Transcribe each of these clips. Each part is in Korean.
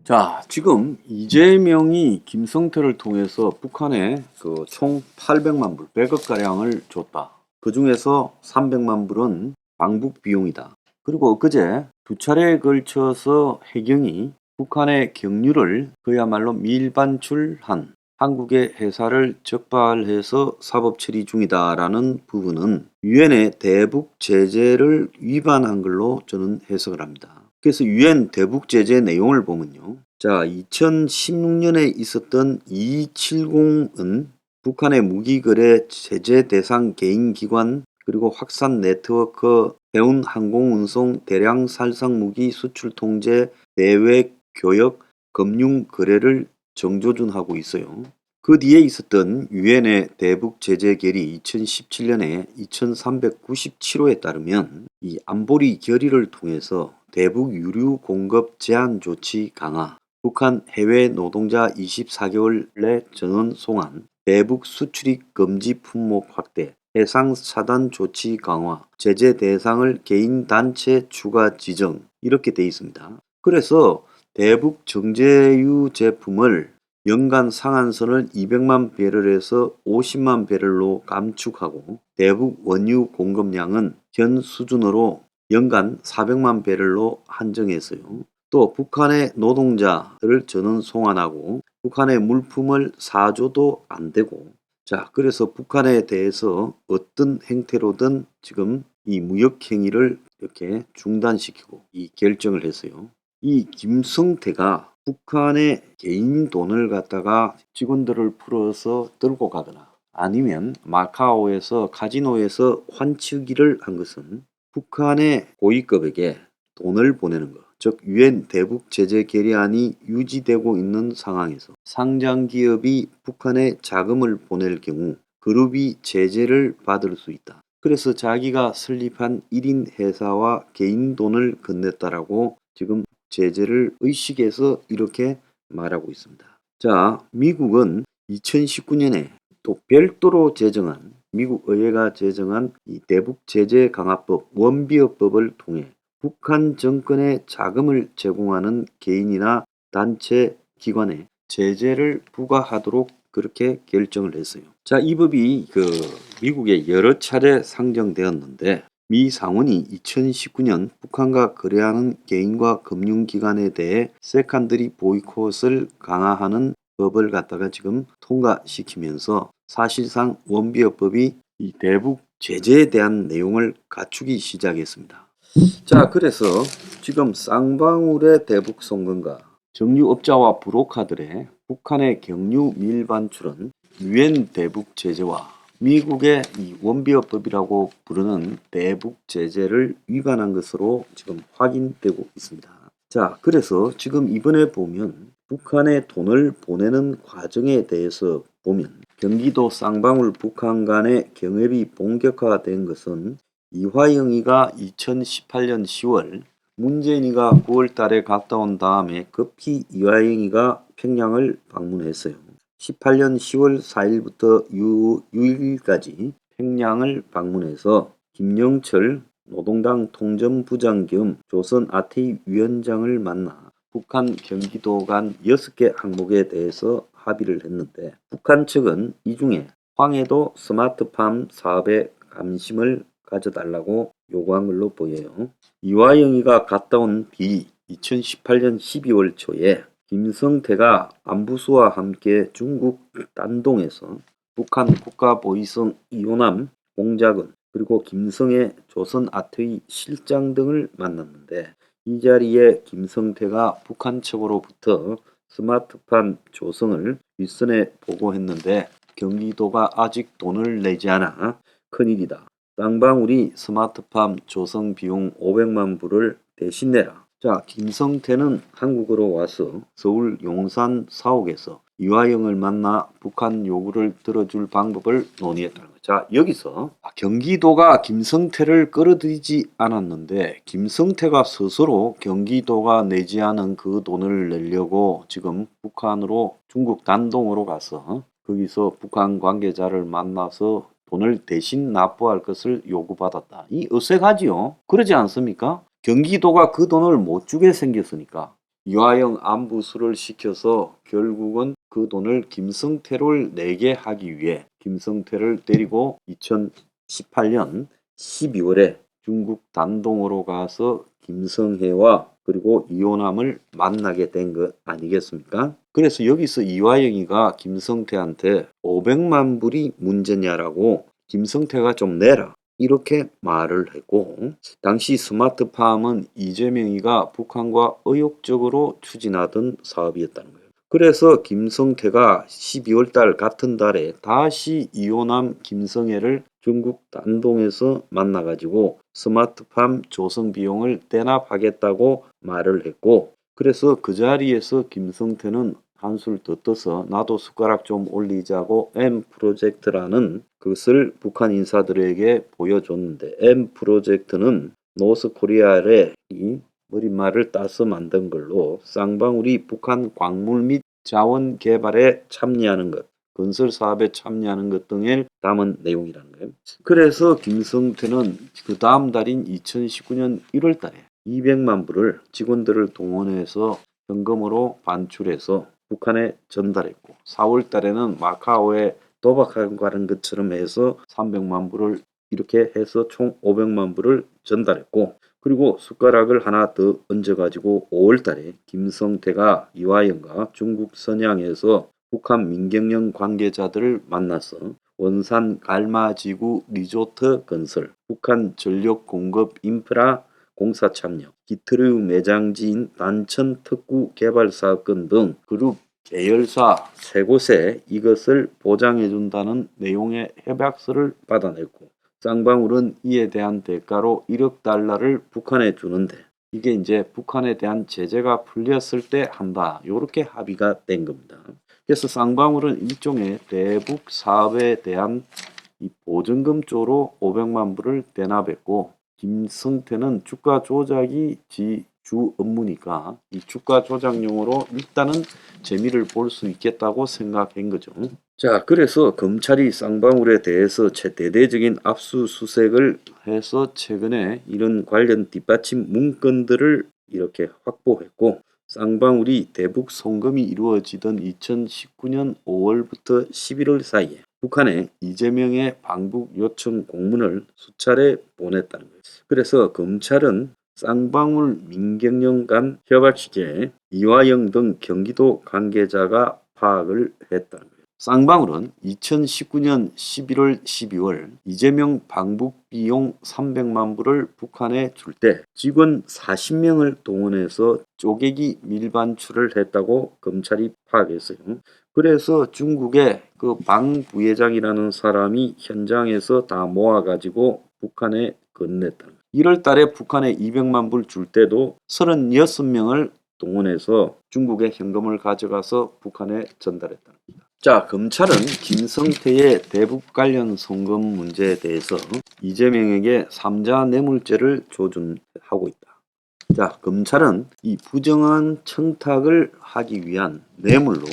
자, 지금 이재명이 김성태를 통해서 북한에 총 800만 불, 100억가량을 줬다. 그 중에서 300만 불은 방북 비용이다. 그리고 엊그제 두 차례에 걸쳐서 해경이 북한의 경유를 그야말로 밀반출한 한국의 회사를 적발해서 사법 처리 중이다라는 부분은 유엔의 대북 제재를 위반한 걸로 저는 해석을 합니다. 그래서 유엔 대북 제재 내용을 보면요. 자, 2016년에 있었던 270은 북한의 무기거래 제재 대상 개인기관 그리고 확산 네트워크, 해운 항공운송, 대량 살상 무기 수출 통제, 대외 교역, 금융 거래를 정조준하고 있어요. 그 뒤에 있었던 유엔의 대북 제재 결의 2017년에 2397호에 따르면 이 안보리 결의를 통해서 대북 유류 공급 제한 조치 강화, 북한 해외 노동자 24개월 내 전원 송환, 대북 수출입 금지 품목 확대, 해상 차단 조치 강화, 제재 대상을 개인 단체 추가 지정 이렇게 돼 있습니다. 그래서 대북 정제유 제품을 연간 상한선을 200만 배럴에서 50만 배럴로 감축하고 대북 원유 공급량은 현 수준으로 연간 400만 배럴로 한정했어요. 또 북한의 노동자들을 전원 송환하고 북한의 물품을 사줘도 안 되고 자, 그래서 북한에 대해서 어떤 행태로든 지금 이 무역 행위를 이렇게 중단시키고 이 결정을 했어요. 이 김성태가 북한의 개인 돈을 갖다가 직원들을 풀어서 들고 가거나 아니면 마카오에서 카지노에서 환치기를 한 것은 북한의 고위급에게 돈을 보내는 것, 즉 유엔 대북 제재 결의안이 유지되고 있는 상황에서 상장 기업이 북한에 자금을 보낼 경우 그룹이 제재를 받을 수 있다. 그래서 자기가 설립한 1인 회사와 개인 돈을 건넸다라고 지금 제재를 의식해서 이렇게 말하고 있습니다. 자, 미국은 2019년에 또 별도로 제정한 미국 의회가 제정한 이 대북 제재 강화법 원비어법을 통해 북한 정권에 자금을 제공하는 개인이나 단체 기관에 제재를 부과하도록 그렇게 결정을 했어요. 자, 이 법이 미국에 여러 차례 상정되었는데 미 상원이 2019년 북한과 거래하는 개인과 금융기관에 대해 세컨더리 보이콧을 강화하는 법을 갖다가 지금 통과시키면서 사실상 원비어법이 이 대북 제재에 대한 내용을 갖추기 시작했습니다. 자, 그래서 지금 쌍방울의 대북 송금과 정유업자와 브로커들의 북한의 경유 밀반출은 유엔 대북 제재와 미국의 이 원비어법이라고 부르는 대북 제재를 위반한 것으로 지금 확인되고 있습니다. 자, 그래서 지금 이번에 보면 북한에 돈을 보내는 과정에 대해서 보면 경기도 쌍방울 북한 간의 경협이 본격화된 것은 이화영이가 2018년 10월, 문재인이가 9월 달에 갔다 온 다음에 급히 이화영이가 평양을 방문했어요. 18년 10월 4일부터 6일까지 평양을 방문해서 김영철 노동당 통전부장 겸 조선아태이 위원장을 만나 북한 경기도 간 6개 항목에 대해서 합의를 했는데 북한 측은 이 중에 황해도 스마트팜 사업에 관심을 가져달라고 요구한 걸로 보여요. 이화영이가 갔다 온 뒤 2018년 12월 초에 김성태가 안부수와 함께 중국 단동에서 북한 국가보위성 이호남 공작원 그리고 김성애 조선아태이 실장 등을 만났는데 이 자리에 김성태가 북한 측으로부터 스마트팜 조성을 윗선에 보고했는데 경기도가 아직 돈을 내지 않아 큰일이다. 쌍방울이 스마트팜 조성 비용 500만 불을 대신 내라. 자, 김성태는 한국으로 와서 서울 용산 사옥에서 이화영을 만나 북한 요구를 들어줄 방법을 논의했다는 거죠. 자, 여기서 경기도가 김성태를 끌어들이지 않았는데 김성태가 스스로 경기도가 내지 않은 그 돈을 내려고 지금 북한으로 중국 단동으로 가서 거기서 북한 관계자를 만나서 돈을 대신 납부할 것을 요구받았다. 이 어색하지요? 그러지 않습니까? 경기도가 그 돈을 못 주게 생겼으니까 이화영 안부수를 시켜서 결국은 그 돈을 김성태를 내게 하기 위해 김성태를 데리고 2018년 12월에 중국 단동으로 가서 김성혜와 그리고 이호남을 만나게 된 것 아니겠습니까? 그래서 여기서 이화영이가 김성태한테 500만 불이 문제냐라고 김성태가 좀 내라 이렇게 말을 했고, 당시 스마트팜은 이재명이가 북한과 의욕적으로 추진하던 사업이었다는 거예요. 그래서 김성태가 12월 달 같은 달에 다시 이호남 김성애를 중국 단동에서 만나가지고 스마트팜 조성 비용을 대납하겠다고 말을 했고, 그래서 그 자리에서 김성태는 한술 더 떠서 나도 숟가락 좀 올리자고 M 프로젝트라는 것을 북한 인사들에게 보여줬는데, M 프로젝트는 노스코리아의 이 머릿말을 따서 만든 걸로 쌍방울이 북한 광물 및 자원 개발에 참여하는 것, 건설 사업에 참여하는 것 등을 담은 내용이라는 거예요. 그래서 김성태는 그 다음 달인 2019년 1월 달에 200만 불을 직원들을 동원해서 현금으로 반출해서 북한에 전달했고, 4월 달에는 마카오에 도박하는 것처럼 해서 300만 불을 이렇게 해서 총 500만 불을 전달했고, 그리고 숟가락을 하나 더 얹어가지고 5월 달에 김성태가 이화영과 중국 선양에서 북한 민경영 관계자들을 만나서 원산 갈마지구 리조트 건설, 북한 전력 공급 인프라 공사 참여, 기트류 매장지인 단천 특구 개발 사건 등 그룹 계열사 3곳에 이것을 보장해준다는 내용의 협약서를 받아냈고, 쌍방울은 이에 대한 대가로 1억 달러를 북한에 주는데, 이게 이제 북한에 대한 제재가 풀렸을 때 한다. 이렇게 합의가 된 겁니다. 그래서 쌍방울은 일종의 대북 사업에 대한 이 보증금 쪽으로 500만 불을 대납했고, 김성태는 주가 조작이 주 업무니까 이 주가 조작용으로 일단은 재미를 볼 수 있겠다고 생각한 거죠. 자, 그래서 검찰이 쌍방울에 대해서 대대적인 압수수색을 해서 최근에 이런 관련 뒷받침 문건들을 이렇게 확보했고, 쌍방울이 대북 송금이 이루어지던 2019년 5월부터 11월 사이에 북한에 이재명의 방북 요청 공문을 수차례 보냈다는 거예요. 그래서 검찰은 쌍방울 민경영 간 협약 시기에 이화영 등 경기도 관계자가 파악을 했다는 거예요. 쌍방울은 2019년 11월 12월 이재명 방북 비용 300만 불을 북한에 줄 때 직원 40명을 동원해서 쪼개기 밀반출을 했다고 검찰이 파악했어요. 그래서 중국의 그 방 부회장이라는 사람이 현장에서 다 모아가지고 북한에 건넸다. 1월 달에 북한에 200만 불 줄 때도 36명을 동원해서 중국의 현금을 가져가서 북한에 전달했다. 자, 검찰은 김성태의 대북 관련 송금 문제에 대해서 이재명에게 3자 뇌물죄를 조준하고 있다. 자, 검찰은 이 부정한 청탁을 하기 위한 뇌물로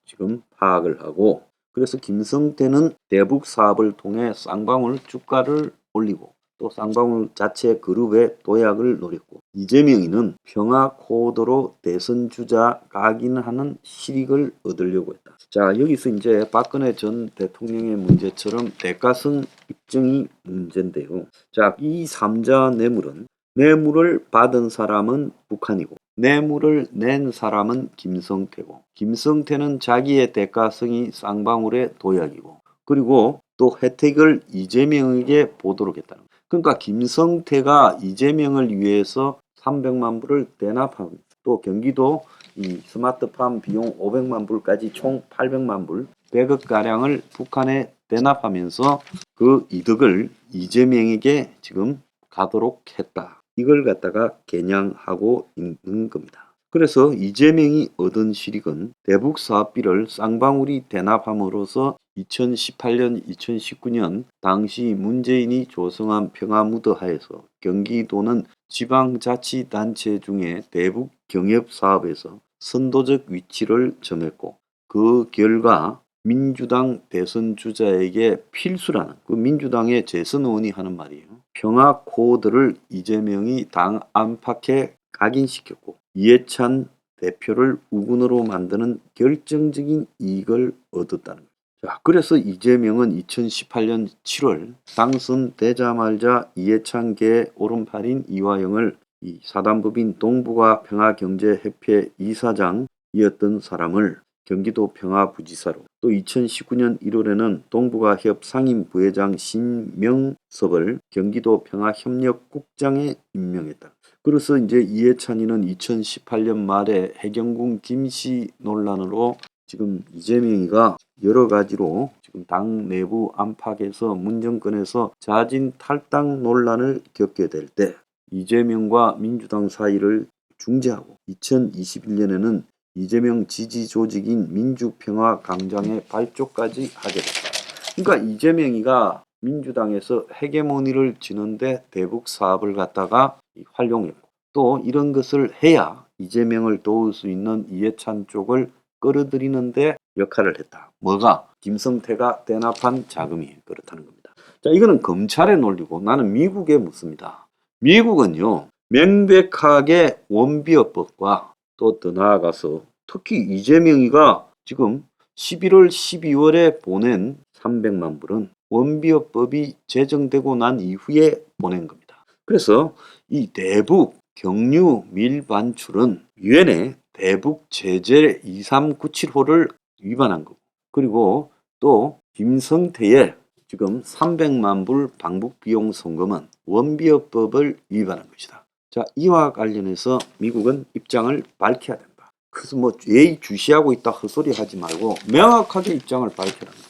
지금 파악을 하고, 그래서 김성태는 대북 사업을 통해 쌍방울 주가를 올리고 또 쌍방울 자체 그룹의 도약을 노렸고, 이재명이는 평화 코드로 대선 주자 각인하는 실익을 얻으려고 했다. 자, 여기서 이제 박근혜 전 대통령의 문제처럼 대가성 입증이 문제인데요. 자, 이 3자 뇌물은 뇌물을 받은 사람은 북한이고 뇌물을 낸 사람은 김성태고, 김성태는 자기의 대가성이 쌍방울의 도약이고, 그리고 또 혜택을 이재명에게 보도록 했다는 거예요. 그러니까 김성태가 이재명을 위해서 300만 불을 대납하고 또 경기도 이 스마트팜 비용 500만 불까지 총 800만 불 100억가량을 북한에 대납하면서 그 이득을 이재명에게 지금 가도록 했다. 이걸 갖다가 겨냥하고 있는 겁니다. 그래서 이재명이 얻은 실익은 대북 사업비를 쌍방울이 대납함으로써 2018년, 2019년 당시 문재인이 조성한 평화무드 하에서 경기도는 지방자치단체 중에 대북 경협사업에서 선도적 위치를 점했고, 그 결과 민주당 대선 주자에게 필수라는 그 민주당의 재선 의원이 하는 말이에요. 평화 코드를 이재명이 당 안팎에 각인시켰고, 이해찬 대표를 우군으로 만드는 결정적인 이익을 얻었다는 거예요. 자, 그래서 이재명은 2018년 7월 당선되자마자 이해찬계의 오른팔인 이화영을 이 사단법인 동북아 평화경제협회 이사장이었던 사람을 경기도 평화부지사로, 또 2019년 1월에는 동북아협 상임부회장 신명섭을 경기도 평화협력국장에 임명했다. 그래서 이제 이해찬이는 2018년 말에 해경군 김씨 논란으로 지금 이재명이가 여러 가지로 지금 당 내부 안팎에서 문정권에서 자진 탈당 논란을 겪게 될 때 이재명과 민주당 사이를 중재하고 2021년에는 이재명 지지 조직인 민주평화광장의 발족까지 하게 됐다. 그러니까 이재명이가 민주당에서 헤게모니를 지는데 대북 사업을 갖다가 활용했고, 또 이런 것을 해야 이재명을 도울 수 있는 이해찬 쪽을 끌어들이는데 역할을 했다. 뭐가? 김성태가 대납한 자금이 그렇다는 겁니다. 자, 이거는 검찰의 논리고 나는 미국에 묻습니다. 미국은요, 명백하게 원비어법과 또 더 나아가서 특히 이재명이가 지금 11월, 12월에 보낸 300만 불은 원비어법이 제정되고 난 이후에 보낸 겁니다. 그래서 이 대북 경유 밀반출은 유엔의 대북 제재 2397호를 위반한 거고, 그리고 또 김성태의 지금 300만 불 방북 비용 송금은 원비어법을 위반한 것이다. 자, 이와 관련해서 미국은 입장을 밝혀야 된다. 그래서 뭐 예의주시하고 있다 헛소리 하지 말고 명확하게 입장을 밝혀라 합니다.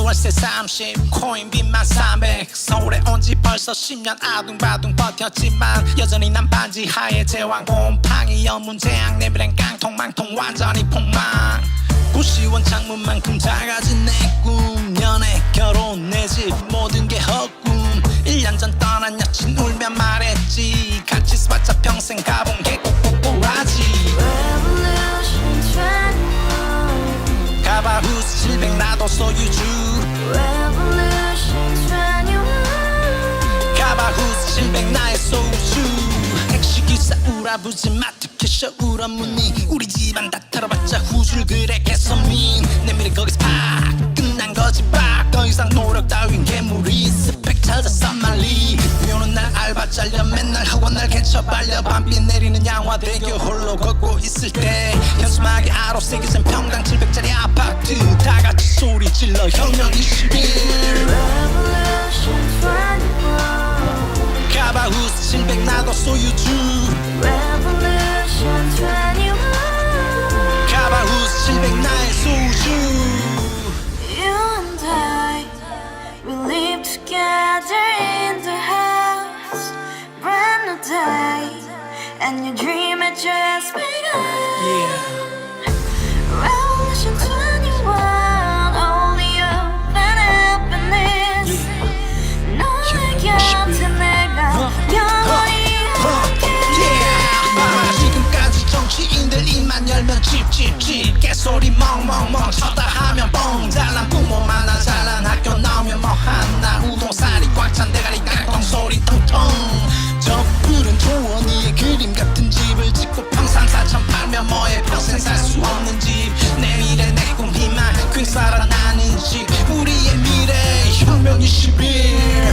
월세 30 코인빚만 300 서울에 온 지 벌써 10년 아둥바둥 버텼지만 여전히 난 반지 하에 제왕 곰팡이 연문제약 내비랑 깡통망통 완전히 폭망 고시원 창문만큼 작아진 내 꿈 연애 결혼 내 집 모든 게 헛꿈 1년 전 떠난 여친 울며 말했지 같이 살자 평생 가본 게 꼬꼬꼬라지 가봐 후스 700 나도 소유주 가봐 후스 700 나의 소유주 택시기사 우라부지 마트캐셔 울어문니 우리 집안 다 털어봤자 후줄 그래 개선민 내 미래 거기서 팍 끝난 거지 팍더 이상 노력 따윈 괴물이 스펙 찾아서 말리 비오는 날 알바 잘려 맨날 학원 날 개쳐 발려 밤비 내리는 양화대교 홀로 걷고 있을 때 현수막에 아로 새겨진 평당 700짜리 아파트 다같이 소리 질러 혁명 21 가봐 후스 700 나도 소유주 가봐 후스 700 나의 소유주 live together in the house, brand new day, and your dream had just begun. Revolution 21, only open happiness. 너의 곁에 내가 영원히 함께. 지금까지 정치인들 입만 열면 찝찝찝 개소리 멍멍멍 쳤다 하면 뻥 잘난 부모 만나 잘난 학교 나오면 뭐하나 우동살이 꽉 찬 대가리 깡통 소리 텅텅 저 푸른 초원위에 그림 같은 집을 짓고 평상사천 팔면 뭐해 평생 살 수 없는 집 내 미래 내 꿈 희망 괜 살아나는 집 우리의 미래 혁명 21